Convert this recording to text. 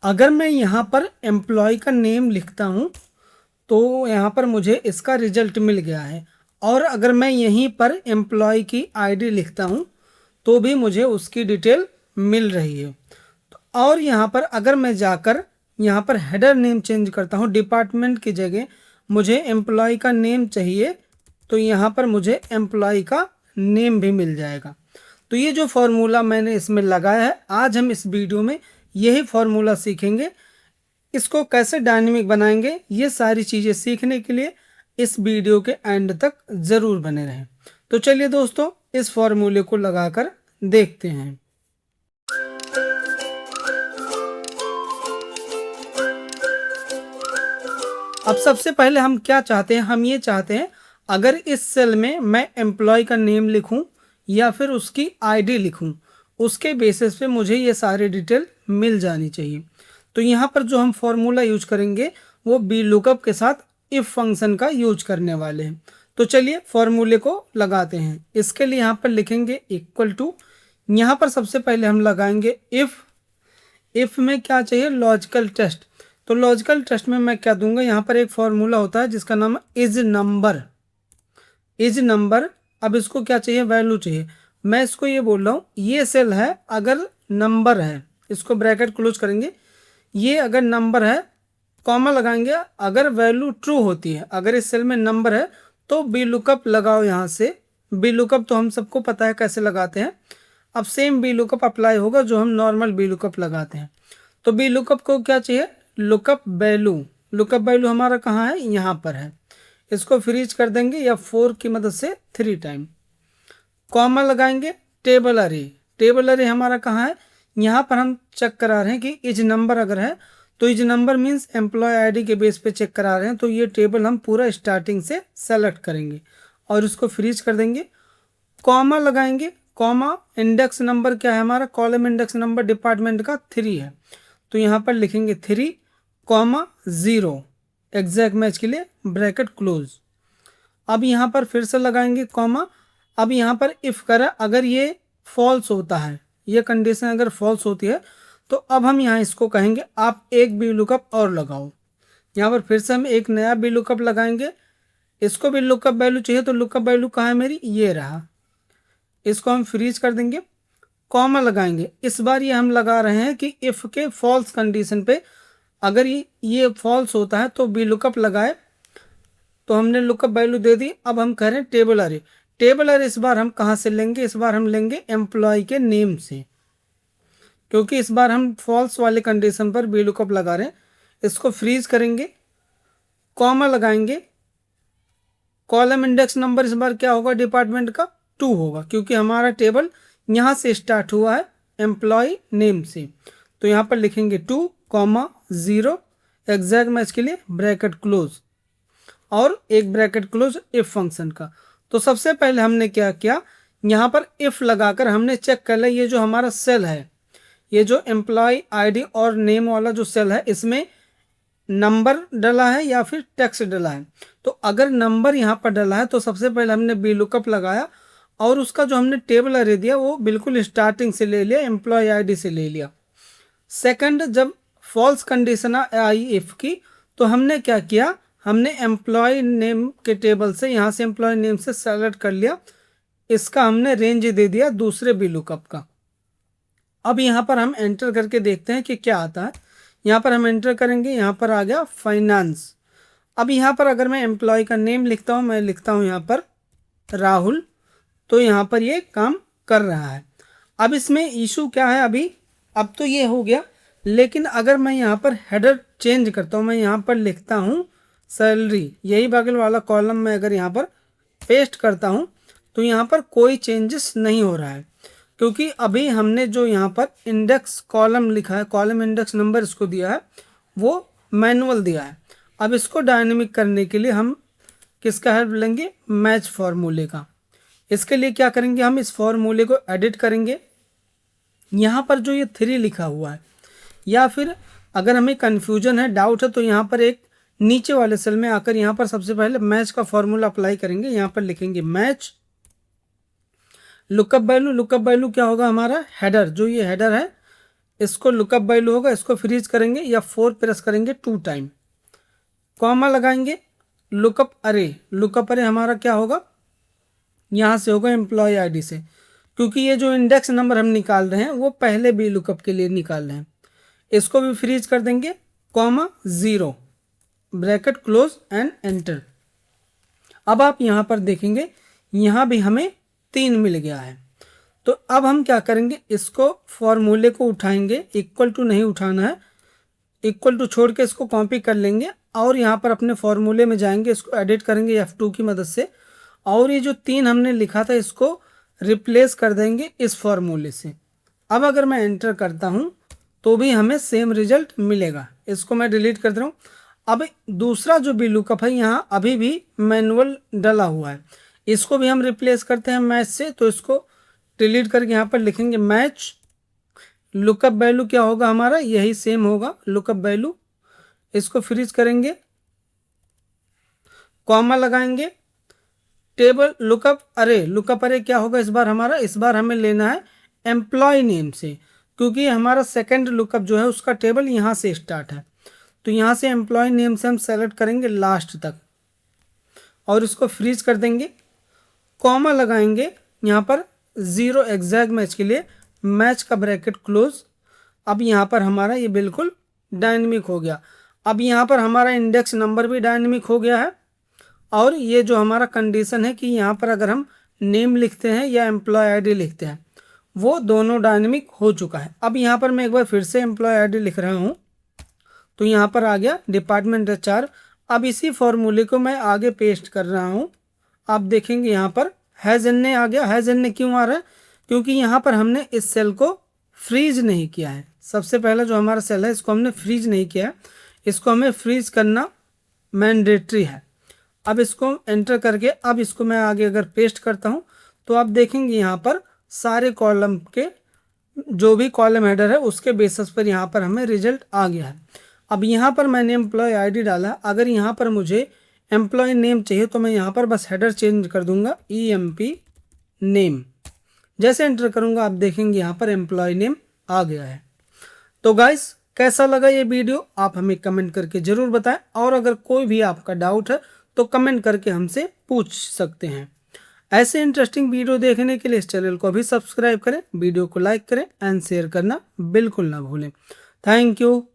अगर मैं यहाँ पर एम्प्लॉय का नेम लिखता हूँ तो यहाँ पर मुझे इसका रिजल्ट मिल गया है, और अगर मैं यहीं पर एम्प्लॉय की आईडी लिखता हूँ तो भी मुझे उसकी डिटेल मिल रही है। और यहाँ पर अगर मैं जाकर यहाँ पर हेडर नेम चेंज करता हूँ, डिपार्टमेंट की जगह मुझे एम्प्लॉय का नेम चाहिए, तो यहाँ पर मुझे एम्प्लॉय का नेम भी मिल जाएगा। तो ये जो फॉर्मूला मैंने इसमें लगाया है, आज हम इस वीडियो में यही फॉर्मूला सीखेंगे। इसको कैसे डायनेमिक बनाएंगे, ये सारी चीज़ें सीखने के लिए इस वीडियो के एंड तक ज़रूर बने रहें। तो चलिए दोस्तों, इस फॉर्मूले को लगाकर देखते हैं। अब सबसे पहले हम क्या चाहते हैं, हम ये चाहते हैं अगर इस सेल में मैं एम्प्लॉय का नेम लिखूं या फिर उसकी आईडी लिखूं, उसके बेसिस पे मुझे ये सारी डिटेल मिल जानी चाहिए। तो यहाँ पर जो हम फॉर्मूला यूज करेंगे वो बी लुकअप के साथ इफ फंक्शन का यूज करने वाले हैं। तो चलिए फॉर्मूले को लगाते हैं। इसके लिए यहाँ पर लिखेंगे इक्वल टू, यहाँ पर सबसे पहले हम लगाएंगे इफ में क्या चाहिए, लॉजिकल टेस्ट। तो लॉजिकल टेस्ट में मैं क्या दूंगा, यहाँ पर एक फॉर्मूला होता है जिसका नाम है इज नंबर। अब इसको क्या चाहिए, वैल्यू चाहिए। मैं इसको ये बोल रहा हूँ, ये सेल है अगर नंबर है, इसको ब्रैकेट क्लोज करेंगे, ये अगर नंबर है कॉमा लगाएंगे अगर वैल्यू ट्रू होती है। अगर इस सेल में नंबर है तो बी लुकअप लगाओ। यहाँ से बी लुकअप तो हम सबको पता है कैसे लगाते हैं। अब सेम बी लुकअप अप्लाई होगा जो हम नॉर्मल बी लुकअप लगाते हैं। तो बी लुकअप को क्या चाहिए, लुकअप वैल्यू हमारा कहाँ है, यहाँ पर है। इसको फ्रीज कर देंगे या 4 की मदद से 3 टाइम, कॉमा लगाएंगे। टेबल अरे हमारा कहाँ है, यहाँ पर हम चेक करा रहे हैं कि इज नंबर अगर है तो इज नंबर मीन्स एम्प्लॉय आईडी के बेस पे चेक करा रहे हैं। तो ये टेबल हम पूरा स्टार्टिंग से सेलेक्ट करेंगे और इसको फ्रीज कर देंगे। कॉमा लगाएंगे, कॉमा इंडेक्स नंबर क्या है हमारा, कॉलम इंडेक्स नंबर डिपार्टमेंट का 3 है, तो यहाँ पर लिखेंगे 3,0 एग्जैक्ट मैच के लिए ब्रैकेट क्लोज। अब यहाँ पर फिर से लगाएंगे कॉमा। अब यहाँ पर इफ करा अगर ये फॉल्स होता है, ये कंडीशन अगर फॉल्स होती है तो अब हम यहाँ इसको कहेंगे आप एक बी लुकअप और लगाओ। यहाँ पर फिर से हम एक नया बी लुकअप लगाएंगे। इसको भी लुकअप वैल्यू चाहिए, तो लुकअप वैल्यू कहाँ है मेरी, ये रहा। इसको हम फ्रीज कर देंगे, कॉमा लगाएंगे। इस बार ये हम लगा रहे हैं कि इफ के फॉल्स कंडीशन पे अगर ये फॉल्स होता है तो बी लुकअप लगाए, तो हमने लुकअप वैल्यू दे दी। अब हम कह रहे हैं टेबल अरे इस बार हम कहाँ से लेंगे, इस बार हम लेंगे एम्प्लॉय के नेम से, क्योंकि इस बार हम फॉल्स वाले कंडीशन पर बी लुकअप लगा रहे हैं। इसको फ्रीज करेंगे, कॉमा लगाएंगे। कॉलम इंडेक्स नंबर इस बार क्या होगा, डिपार्टमेंट का 2 होगा, क्योंकि हमारा टेबल यहाँ से स्टार्ट हुआ है एम्प्लॉय नेम से। तो यहाँ पर लिखेंगे 2,0 एग्जैक्ट मैच के लिए ब्रैकेट क्लोज और एक ब्रैकेट क्लोज इफ फंक्शन का। तो सबसे पहले हमने क्या किया, यहाँ पर इफ लगाकर हमने चेक कर लिया ये जो हमारा सेल है, ये जो एम्प्लॉय आईडी और नेम वाला जो सेल है, इसमें नंबर डला है या फिर टेक्स्ट डला है। तो अगर नंबर यहाँ पर डला है तो सबसे पहले हमने बी लुकअप लगाया और उसका जो हमने टेबल अरे दिया वो बिल्कुल स्टार्टिंग से ले लिया, एम्प्लॉय आईडी से ले लिया। सेकंड, जब फॉल्स कंडीशन आई इफ की, तो हमने क्या किया, हमने एम्प्लॉय नेम के टेबल से यहाँ से एम्प्लॉय नेम से सेलेक्ट कर लिया, इसका हमने रेंज दे दिया दूसरे बी लुकअप का। अब यहाँ पर हम एंटर करके देखते हैं कि क्या आता है। यहाँ पर हम एंटर करेंगे, यहाँ पर आ गया फाइनेंस। अब यहाँ पर अगर मैं एम्प्लॉय का नेम लिखता हूँ, मैं लिखता हूँ यहाँ पर राहुल, तो यहाँ पर ये काम कर रहा है। अब इसमें इशू क्या है, अभी अब तो ये हो गया, लेकिन अगर मैं यहाँ पर हेडर चेंज करता हूँ, मैं यहाँ पर लिखता हूँ सैलरी, यही बगल वाला कॉलम में अगर यहाँ पर पेस्ट करता हूँ तो यहाँ पर कोई चेंजेस नहीं हो रहा है, क्योंकि अभी हमने जो यहाँ पर इंडेक्स कॉलम लिखा है, कॉलम इंडेक्स नंबर इसको दिया है, वो मैनुअल दिया है। अब इसको डायनेमिक करने के लिए हम किसका हेल्प लेंगे, मैच फॉर्मूले का। इसके लिए क्या करेंगे, हम इस फॉर्मूले को एडिट करेंगे। यहाँ पर जो ये 3 लिखा हुआ है, या फिर अगर हमें कन्फ्यूजन है, डाउट है, तो यहाँ पर एक नीचे वाले सेल में आकर यहाँ पर सबसे पहले मैच का फॉर्मूला अप्लाई करेंगे। यहाँ पर लिखेंगे मैच लुकअप वैल्यू क्या होगा हमारा, हेडर, जो ये हेडर है इसको लुकअप वैल्यू होगा, इसको फ्रीज करेंगे या 4 प्रेस करेंगे 2 टाइम, कॉमा लगाएंगे, लुकअप अरे हमारा क्या होगा, यहाँ से होगा एम्प्लॉय आईडी से, क्योंकि ये जो इंडेक्स नंबर हम निकाल रहे हैं वो पहले भी लुकअप के लिए निकाल रहे हैं। इसको भी फ्रीज कर देंगे, comma 0 bracket close and enter. अब आप यहाँ पर देखेंगे यहाँ भी हमें 3 मिल गया है। तो अब हम क्या करेंगे, इसको फॉर्मूले को उठाएंगे, इक्वल टू नहीं उठाना है, इक्वल टू छोड़ के इसको कॉपी कर लेंगे और यहाँ पर अपने फॉर्मूले में जाएंगे, इसको एडिट करेंगे F2 की मदद से, और ये जो 3 हमने लिखा था इसको रिप्लेस कर देंगे इस फॉर्मूले से। अब अगर मैं एंटर करता हूँ तो भी हमें सेम रिजल्ट मिलेगा। इसको मैं डिलीट कर दे रहा हूँ। अब दूसरा जो भी लुकअप है यहाँ अभी भी मैनुअल डला हुआ है, इसको भी हम रिप्लेस करते हैं मैच से। तो इसको डिलीट करके यहाँ पर लिखेंगे मैच, लुकअप वैल्यू क्या होगा हमारा, यही सेम होगा लुकअप वैल्यू। इसको फ्रीज करेंगे, कॉमा लगाएंगे, टेबल लुकअप अरे क्या होगा इस बार हमारा, इस बार हमें लेना है एम्प्लॉय नेम से, क्योंकि हमारा सेकंड लुकअप जो है उसका टेबल यहाँ से स्टार्ट है। तो यहाँ से एम्प्लॉय नेम से हम सेलेक्ट करेंगे लास्ट तक और इसको फ्रीज कर देंगे, कॉमा लगाएंगे यहाँ पर 0 एग्जैक्ट मैच के लिए, मैच का ब्रैकेट क्लोज। अब यहाँ पर हमारा ये बिल्कुल डायनेमिक हो गया। अब यहाँ पर हमारा इंडेक्स नंबर भी डायनेमिक हो गया है और ये जो हमारा कंडीशन है कि यहाँ पर अगर हम नेम लिखते हैं या एम्प्लॉय आईडी लिखते हैं वो दोनों डायनेमिक हो चुका है। अब यहाँ पर मैं एक बार फिर से एम्प्लॉय आईडी लिख रहा हूँ तो यहाँ पर आ गया डिपार्टमेंट HR। अब इसी फॉर्मूले को मैं आगे पेस्ट कर रहा हूँ। आप देखेंगे यहाँ पर हैज़ एन आ गया। हैज़ एन क्यों आ रहा है, क्योंकि यहाँ पर हमने इस सेल को फ्रीज नहीं किया है। सबसे पहला जो हमारा सेल है इसको हमने फ्रीज नहीं किया है, इसको हमें फ्रीज करना मैंडेटरी है। अब इसको एंटर करके अब इसको मैं आगे अगर पेस्ट करता हूँ तो आप देखेंगे यहाँ पर सारे कॉलम के जो भी कॉलम हेडर है उसके बेसिस पर यहाँ पर हमें रिजल्ट आ गया है। अब यहाँ पर मैंने एम्प्लॉय आईडी डाला, अगर यहाँ पर मुझे एम्प्लॉय नेम चाहिए तो मैं यहाँ पर बस हेडर चेंज कर दूंगा EMP नेम। जैसे एंटर करूँगा आप देखेंगे यहाँ पर एम्प्लॉय नेम आ गया है। तो गाइस कैसा लगा ये वीडियो आप हमें कमेंट करके ज़रूर बताएं, और अगर कोई भी आपका डाउट है तो कमेंट करके हमसे पूछ सकते हैं। ऐसे इंटरेस्टिंग वीडियो देखने के लिए इस चैनल को भी सब्सक्राइब करें, वीडियो को लाइक करें एंड शेयर करना बिल्कुल ना भूलें। Thank you.